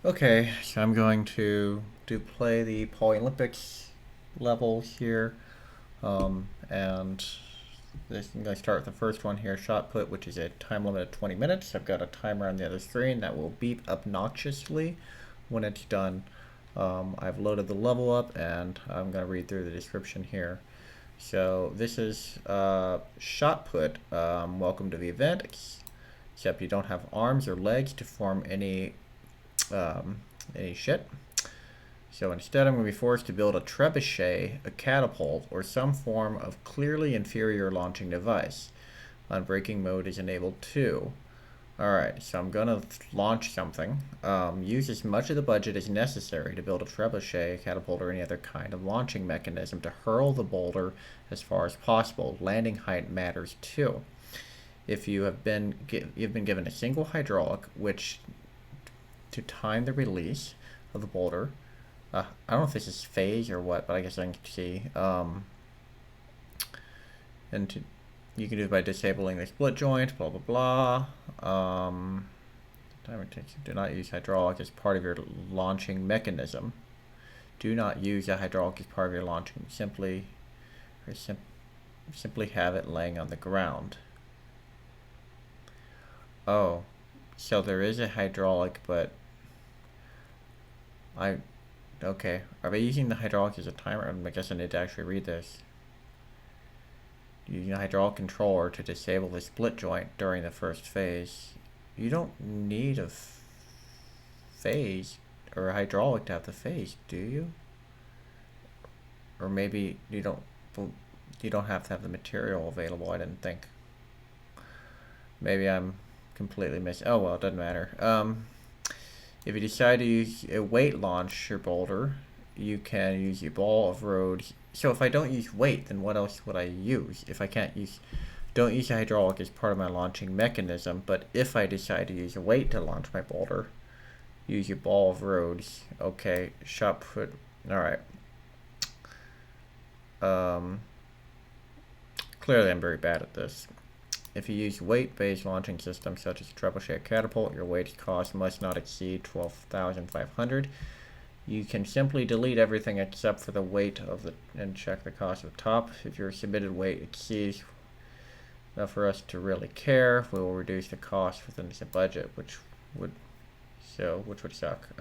Okay, so I'm going to play the Polylympics level here, and I'm going to start with the first one here, Shotput, which is a time limit of 20 minutes. I've got a timer on the other screen that will beep obnoxiously when it's done. I've loaded the level up, and I'm going to read through the description here. So this is Shotput. Welcome to the event, except you don't have arms or legs to form um, any shit. So instead, I'm going to be forced to build a trebuchet, a catapult, or some form of clearly inferior launching device. Unbreaking mode is enabled too. Alright, so I'm going to launch something. Use as much of the budget as necessary to build a trebuchet, a catapult, or any other kind of launching mechanism to hurl the boulder as far as possible. Landing height matters too. If you've been given a single hydraulic, which to time the release of the boulder. I don't know if this is phase or what, but I guess I can see. You can do it by disabling the split joint, blah, blah, blah. Time it takes. Do not use hydraulic as part of your launching mechanism. Do not use a hydraulic as part of your launching. Simply have it laying on the ground. Oh, so there is a hydraulic, but okay. Are they using the hydraulic as a timer? I guess I need to actually read this. Using a hydraulic controller to disable the split joint during the first phase. You don't need a phase or a hydraulic to have the phase, do you? Or maybe you don't have to have the material available, I didn't think. Maybe I'm completely missing. Oh well, it doesn't matter. If you decide to use a weight launcher boulder, you can use your ball of road. So if I don't use weight, then what else would I use? If I don't use a hydraulic as part of my launching mechanism, but if I decide to use a weight to launch my boulder, use your ball of roads. Okay, shot put. All right. Clearly I'm very bad at this. If you use weight-based launching systems such as a trebuchet catapult, your weight cost must not exceed 12,500. You can simply delete everything except for the weight of and check the cost of the top. If your submitted weight exceeds enough for us to really care, we will reduce the cost within the budget, which would suck.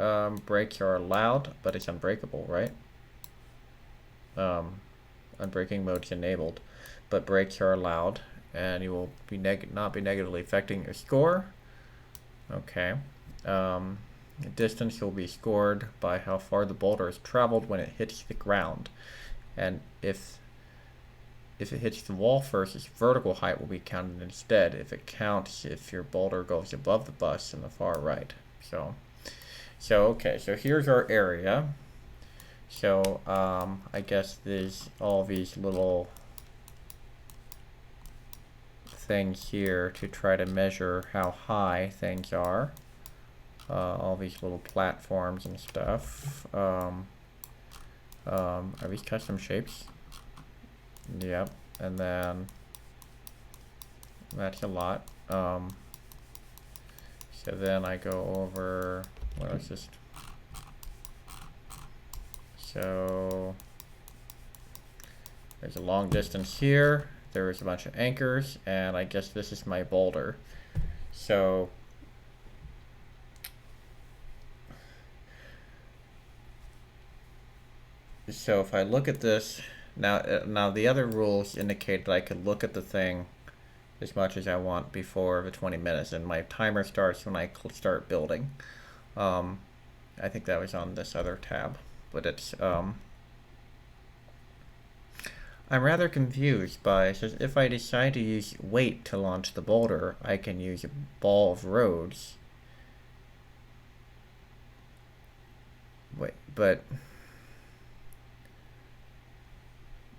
Brakes are allowed, but it's unbreakable, right? Unbreaking mode is enabled, but brakes are allowed. And you will not be negatively affecting your score. Okay. The distance will be scored by how far the boulder has traveled when it hits the ground. And if it hits the wall first, its vertical height will be counted instead. If it counts if your boulder goes above the bus in the far right. So okay, so here's our area. So I guess there's all these little things here to try to measure how high things are. All these little platforms and stuff. Are these custom shapes? Yep. And then that's a lot. So then I go over. Well, it's just. So there's a long distance here. There is a bunch of anchors, and I guess this is my boulder. So if I look at this, now the other rules indicate that I could look at the thing as much as I want before the 20 minutes, and my timer starts when I start building. I think that was on this other tab, but it's I'm rather confused by it says if I decide to use weight to launch the boulder, I can use a ball of roads. Wait, but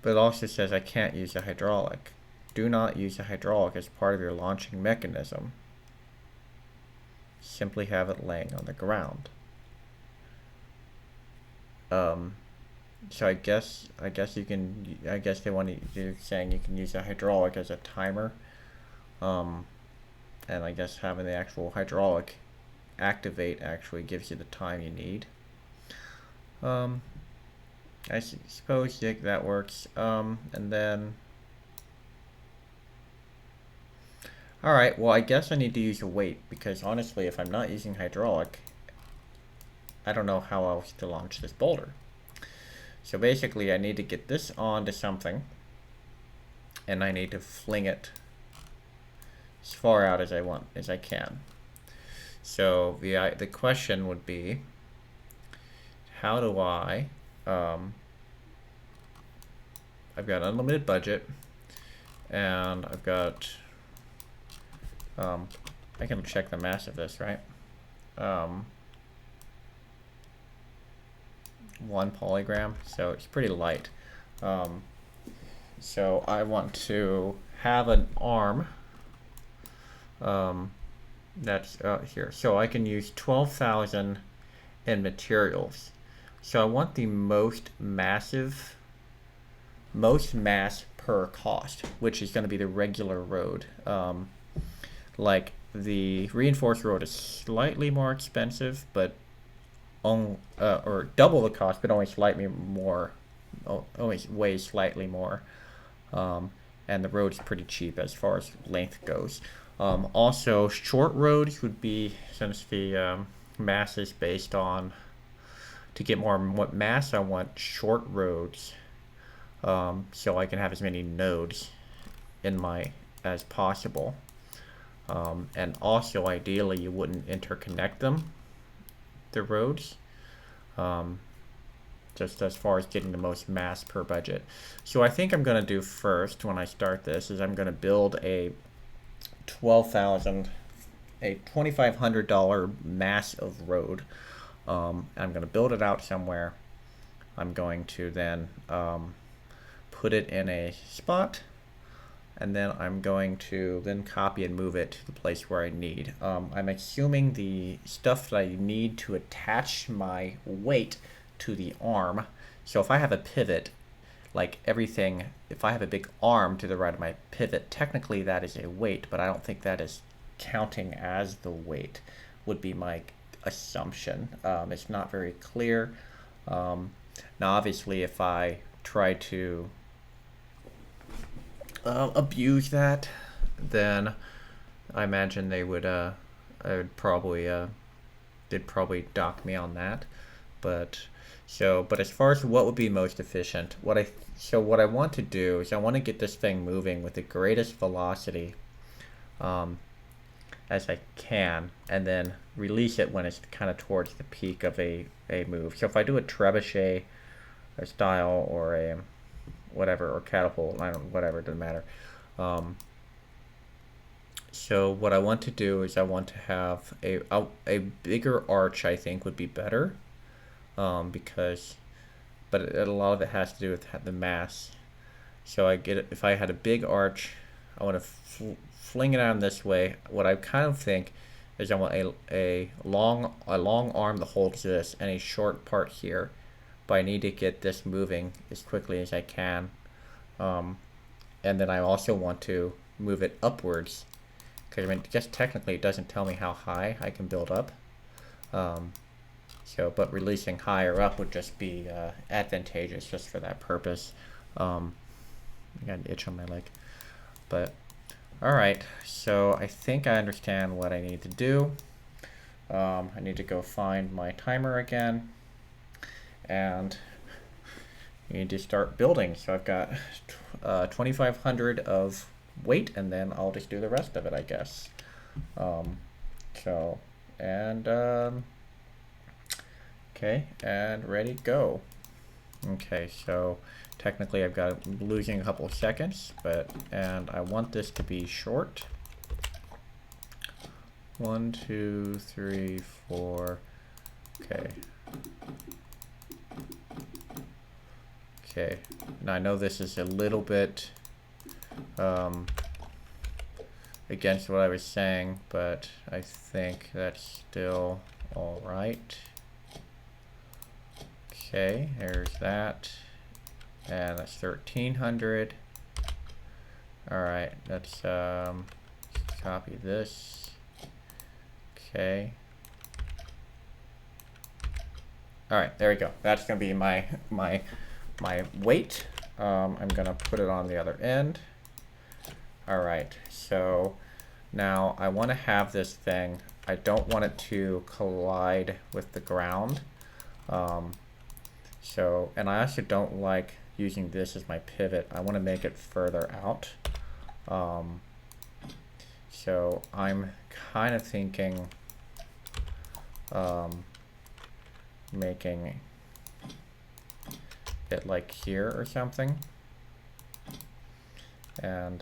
also says I can't use a hydraulic. Do not use a hydraulic as part of your launching mechanism. Simply have it laying on the ground. So I guess you can. I guess they're saying you can use a hydraulic as a timer, and I guess having the actual hydraulic activate actually gives you the time you need. I suppose that works. And then, all right, well, I guess I need to use a weight, because honestly, if I'm not using hydraulic, I don't know how else to launch this boulder. So basically, I need to get this onto something, and I need to fling it as far out as I can. So the question would be, how do I, I've got unlimited budget, and I've got, I can check the mass of this, right? 1 polygram, so it's pretty light. So I want to have an arm that's here. So I can use 12,000 in materials. So I want the most mass per cost, which is going to be the regular road. Like the reinforced road is slightly more expensive, but or double the cost, but only slightly more. Only weighs slightly more. And the road's pretty cheap as far as length goes. Also, short roads would be, since the mass is based on, to get more mass, I want short roads, so I can have as many nodes in as possible. And also, ideally, you wouldn't interconnect the roads, just as far as getting the most mass per budget. So I think I'm going to do first, when I start this, is I'm going to build a $2,500 mass of road. I'm going to build it out somewhere. I'm going to then put it in a spot, and then I'm going to then copy and move it to the place where I need. I'm assuming the stuff that I need to attach my weight to the arm. So if I have a pivot, like everything, if I have a big arm to the right of my pivot, technically that is a weight, but I don't think that is counting as the weight, would be my assumption. It's not very clear. Now obviously if I try to abuse that, then I imagine they would they'd probably dock me on that. But as far as what would be most efficient, what I want to do is I want to get this thing moving with the greatest velocity as I can, and then release it when it's kind of towards the peak of a move. So if I do a trebuchet style, or a whatever, or catapult, I don't, whatever, it doesn't matter. So what I want to do is I want to have a bigger arch, I think would be better, because, but a lot of it has to do with the mass. So if I had a big arch, I want to fling it out in this way. What I kind of think is I want a long arm that holds this, and a short part here, but I need to get this moving as quickly as I can. And then I also want to move it upwards, because I mean, just technically it doesn't tell me how high I can build up. But releasing higher up would just be advantageous just for that purpose. I got an itch on my leg. But all right, so I think I understand what I need to do. I need to go find my timer again, and you need to start building. So I've got 2,500 of weight, and then I'll just do the rest of it, I guess. Okay, and ready, go. Okay, so technically I'm losing a couple of seconds, and I want this to be short. 1, 2, 3, 4. Okay. Okay, now I know this is a little bit against what I was saying, but I think that's still all right. Okay, there's that, and that's 1,300. All right, let's copy this. Okay, All right, there we go. That's gonna be my weight. I'm gonna put it on the other end. All right, so now I want to have this thing. I don't want it to collide with the ground. And I also don't like using this as my pivot. I want to make it further out. So I'm kind of thinking making it like here or something. And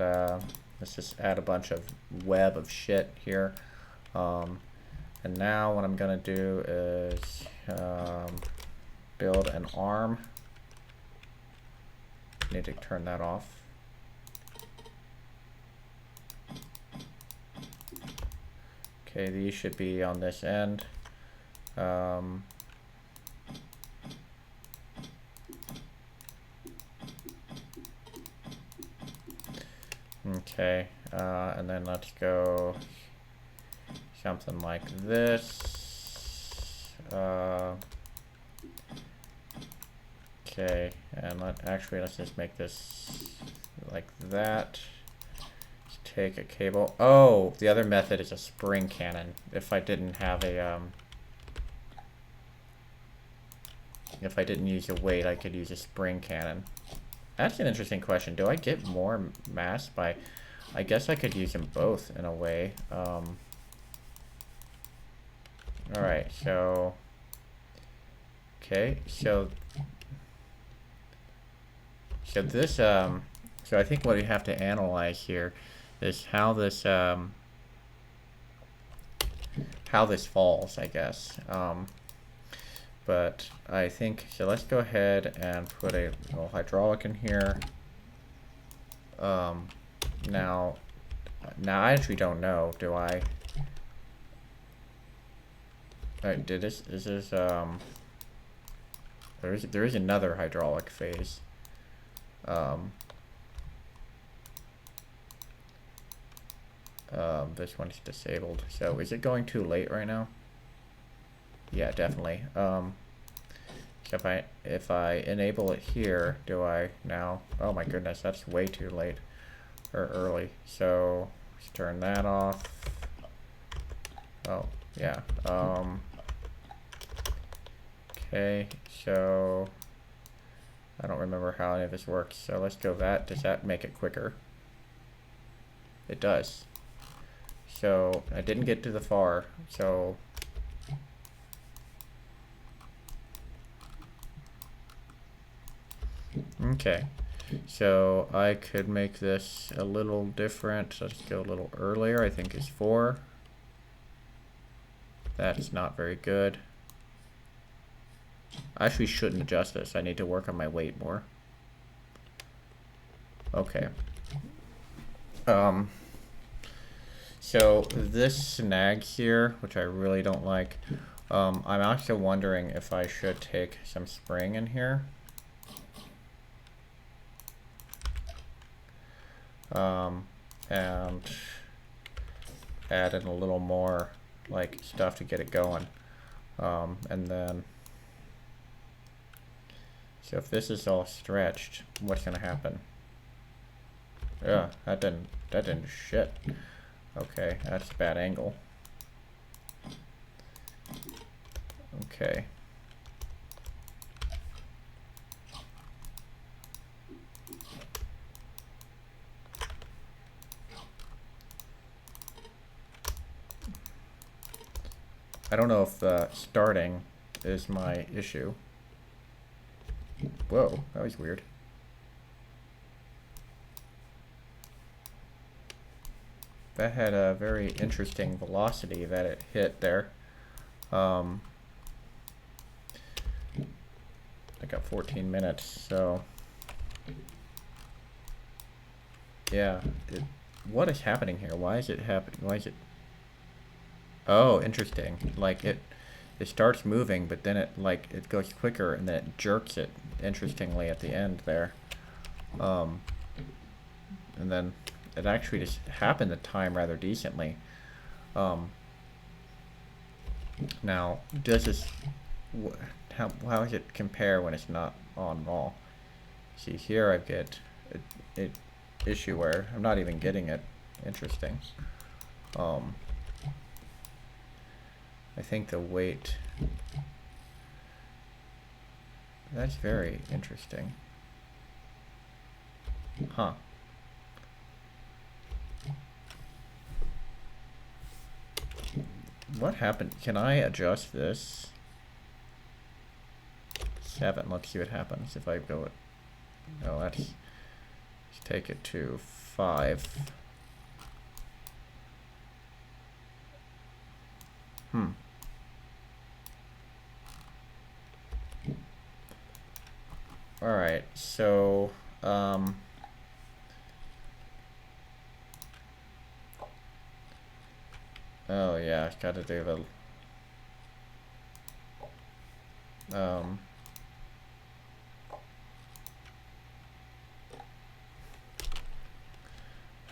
let's just add a bunch of web of shit here. And now what I'm gonna do is build an arm. Need to turn that off. Okay, these should be on this end. Okay, and then let's go something like this. Okay, and let's just make this like that. Let's take a cable. Oh, the other method is a spring cannon. If I didn't have a if I didn't use a weight, I could use a spring cannon. That's an interesting question. Do I get more mass by... I guess I could use them both in a way. Alright, so... Okay, so this, so I think what we have to analyze here is how this falls, I guess. But I think, so let's go ahead and put a little hydraulic in here. Now I actually don't know, do I? Alright, there is another hydraulic phase. This one's disabled. So is it going too late right now? Yeah, definitely. So if I enable it here, do I now? Oh my goodness, that's way too late or early. So let's turn that off. Oh yeah. Okay, so I don't remember how any of this works. So let's go that. Does that make it quicker? It does. So I didn't get to the far. So okay, so I could make this a little different. Let's go a little earlier. I think is 4. That's not very good. I actually shouldn't adjust this. I need to work on my weight more. Okay. So this snag here, which I really don't like, I'm actually wondering if I should take some spring in here. And add in a little more like stuff to get it going. And then, so if this is all stretched, what's gonna happen? Yeah, that didn't do shit. Okay, that's a bad angle. Okay. I don't know if starting is my issue. Whoa, that was weird. That had a very interesting velocity that it hit there. I got 14 minutes, so yeah. What is happening here? Why is it happening? Why is it? Oh, interesting. Like it starts moving, but then it goes quicker, and then it jerks it interestingly at the end there. And then it actually just happened to time rather decently. Now, does this how does it compare when it's not on at all? See here I get a issue where I'm not even getting it. Interesting. I think the weight, that's very interesting. Huh. What happened? Can I adjust this? 7. Let's see what happens if I go it. No, let's take it to 5. Alright, so oh yeah, gotta do the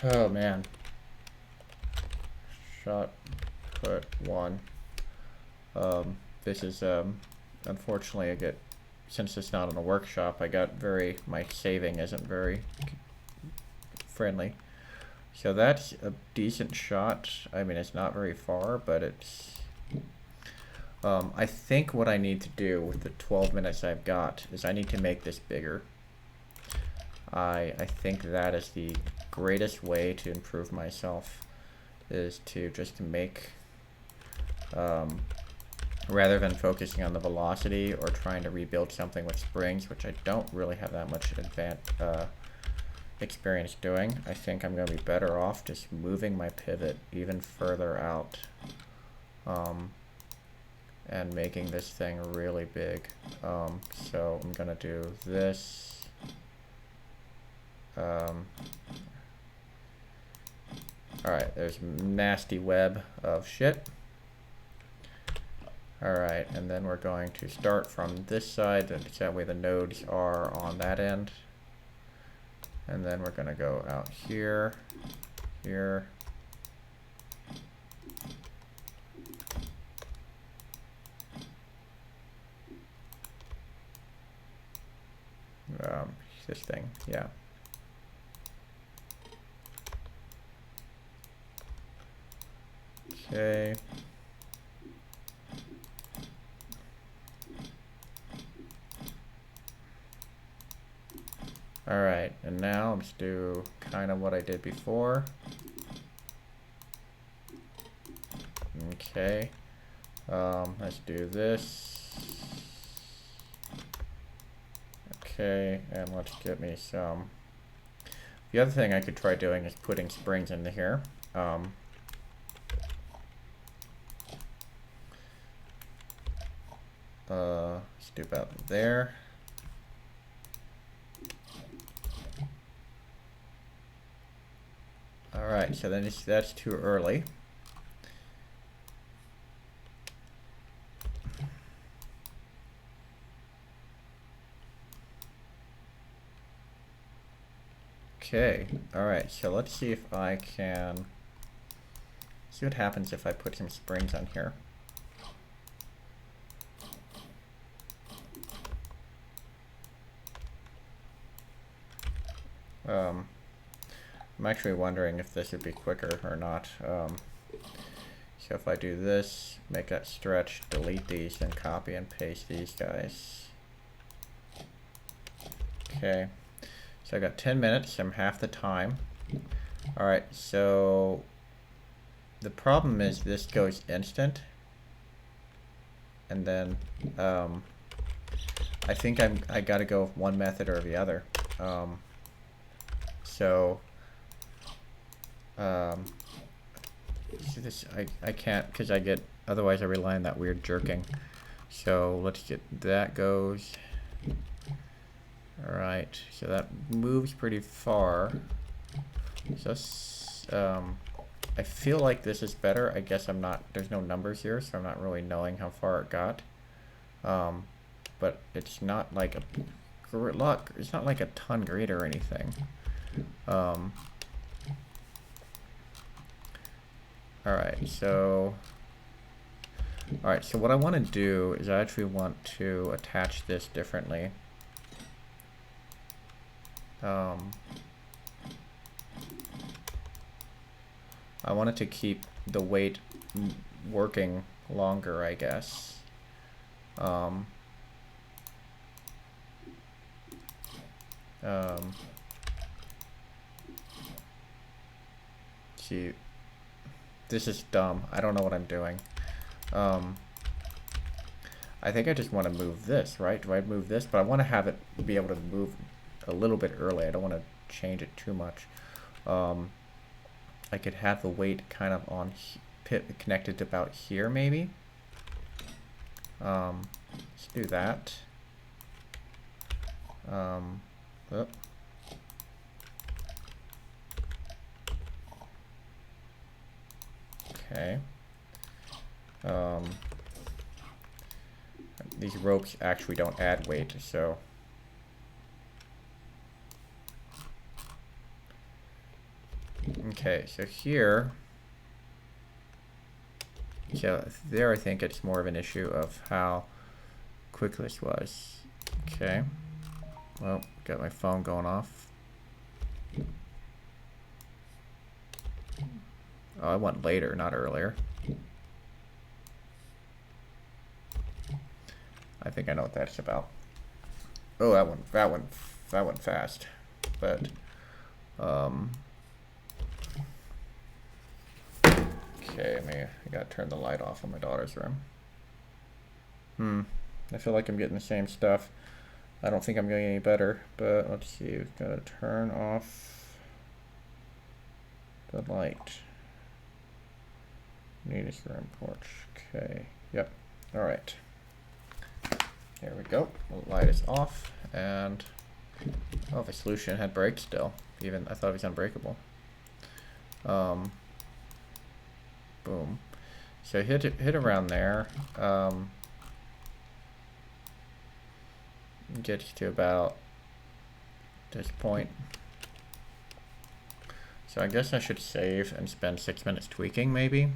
oh man. Shotput 1. This is unfortunately since it's not in a workshop, my saving isn't very friendly. So that's a decent shot. I mean, it's not very far, but it's I think what I need to do with the 12 minutes I've got is I need to make this bigger. I think that is the greatest way to improve myself, is to just make rather than focusing on the velocity or trying to rebuild something with springs, which I don't really have that much experience doing. I think I'm going to be better off just moving my pivot even further out and making this thing really big. So I'm going to do this. Alright, there's a nasty web of shit. Alright, and then we're going to start from this side, and that way the nodes are on that end. And then we're going to go out here, here. This thing, yeah. Okay. Alright, and now let's do kind of what I did before. Okay. Let's do this. Okay, and let's get me some. The other thing I could try doing is putting springs into here. Let's do about there. Alright, so then that's too early. Okay, alright, so let's see if I can see what happens if I put some springs on here. I'm actually wondering if this would be quicker or not. So if I do this, make that stretch, delete these, and copy and paste these guys. Okay, so I got 10 minutes, I'm half the time. Alright, so the problem is this goes instant. And then I think I gotta go with one method or the other. See this, I can't, because otherwise I rely on that weird jerking. So let's get, that goes. Alright, so that moves pretty far. So I feel like this is better. I guess there's no numbers here, so I'm not really knowing how far it got. But it's not like it's not like a ton greater or anything. Alright, so Alright, so what I want to do is I actually want to attach this differently. I wanted to keep the weight working longer, I guess. See, this is dumb. I don't know what I'm doing. I think I just want to move this, right? Do I move this? But I want to have it be able to move a little bit early. I don't want to change it too much. I could have the weight kind of on connected to about here, maybe. Let's do that. Oh. Okay. These ropes actually don't add weight, so. Okay, so here. So there I think it's more of an issue of how quick this was. Okay. Well, got my phone going off. Oh, I went later, not earlier. I think I know what that's about. Oh, that went fast. But okay, I gotta turn the light off in my daughter's room. I feel like I'm getting the same stuff. I don't think I'm getting any better, but let's see. We've got to turn off the light. Neatest room porch. Okay. Yep. All right. There we go. The light is off, and oh, the solution had brakes still. Even I thought it was unbreakable. Boom. So hit around there. Get to about this point. So I guess I should save and spend 6 minutes tweaking, maybe.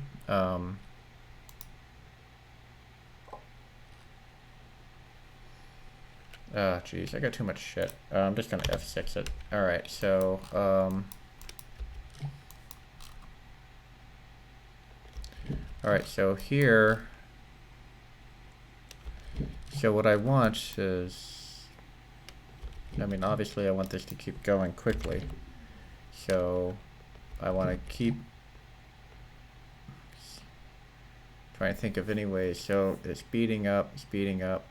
Oh, geez, I got too much shit. I'm just gonna F6 it. All right, so all right, so here. So what I want is, I mean, obviously I want this to keep going quickly. So I want to keep trying to think of any ways. So it's speeding up, speeding up.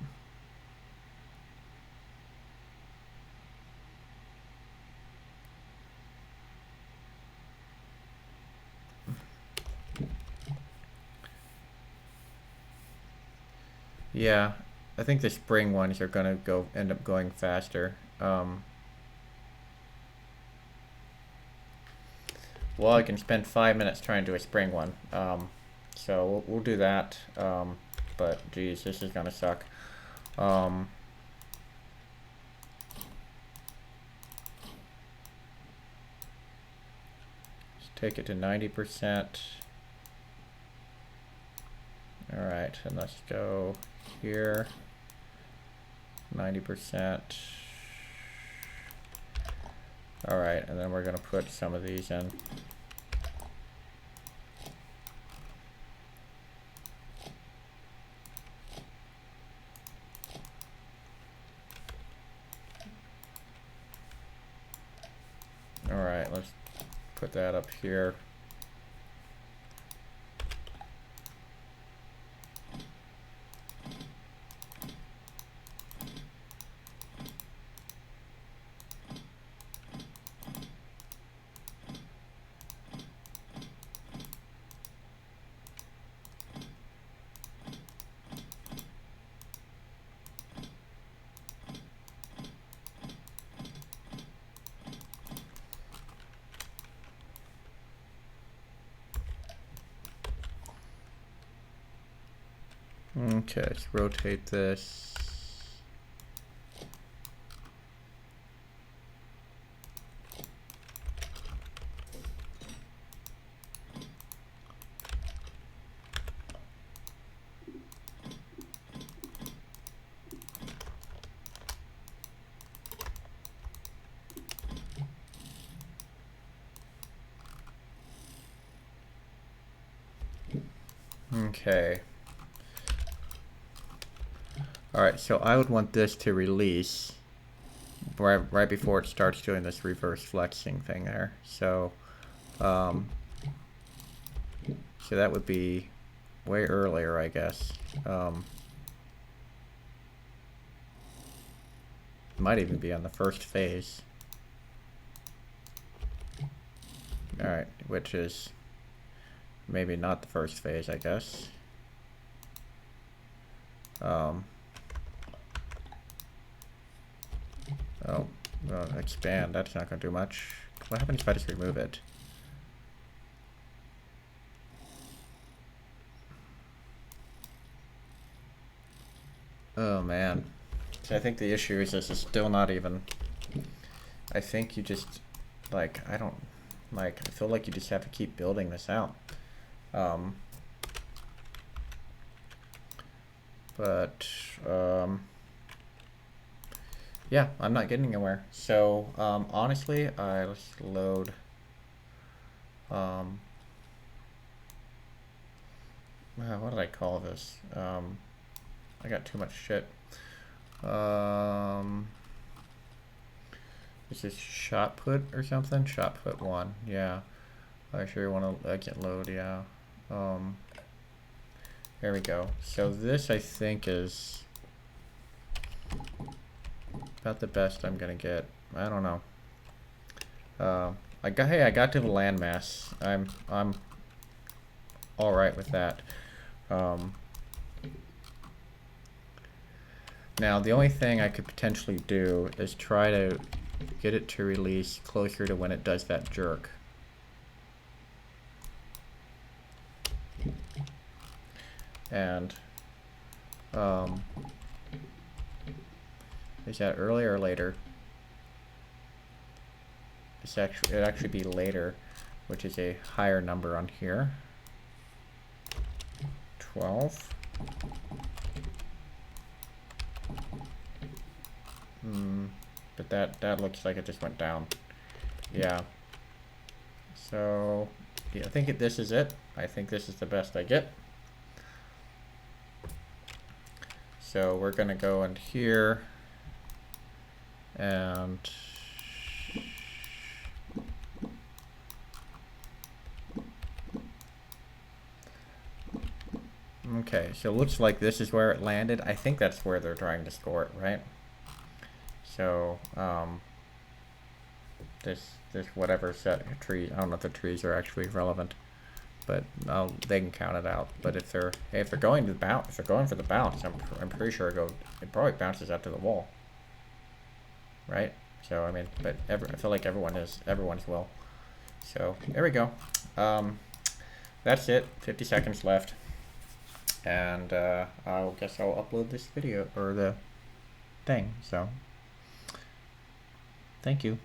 Yeah, I think the spring ones are gonna end up going faster. Well, I can spend 5 minutes trying to do a spring one. So we'll do that. But geez, this is gonna suck. Let's take it to 90%. All right, and let's go here. 90%. All right, and then we're gonna put some of these in. All right, let's put that up here. Okay, let's rotate this. Okay. Alright, so I would want this to release right before it starts doing this reverse flexing thing there. So, so that would be way earlier, I guess. Might even be on the first phase. Alright, which is maybe not the first phase, I guess. Oh, well, expand, that's not going to do much. What happens if I just remove it? Oh man. So I think the issue is this is still not even, I think you just, like, I don't, like, I feel like you just have to keep building this out. Yeah, I'm not getting anywhere. So, honestly, let's load, what did I call this? I got too much shit. Is this Shotput or something? Shotput 1, yeah. I sure want to get load, yeah. There we go. So this, I think, is about the best I'm gonna get. I don't know. I got to the landmass. I'm all right with that. Now the only thing I could potentially do is try to get it to release closer to when it does that jerk. And is that earlier or later? It'd actually be later, which is a higher number on here. 12. But that looks like it just went down. Yeah. So yeah, I think this is it. I think this is the best I get. So we're gonna go in here and okay, so it looks like this is where it landed. I think that's where they're trying to score it, right? So this whatever set of trees, I don't know if the trees are actually relevant, but they can count it out. But if they're going to bounce, if they're going for the bounce, I'm pretty sure it probably bounces out to the wall, right? So I mean, but I feel like everyone's will. So there we go. That's it. 50 seconds left, and I guess I'll upload this video or the thing. So thank you.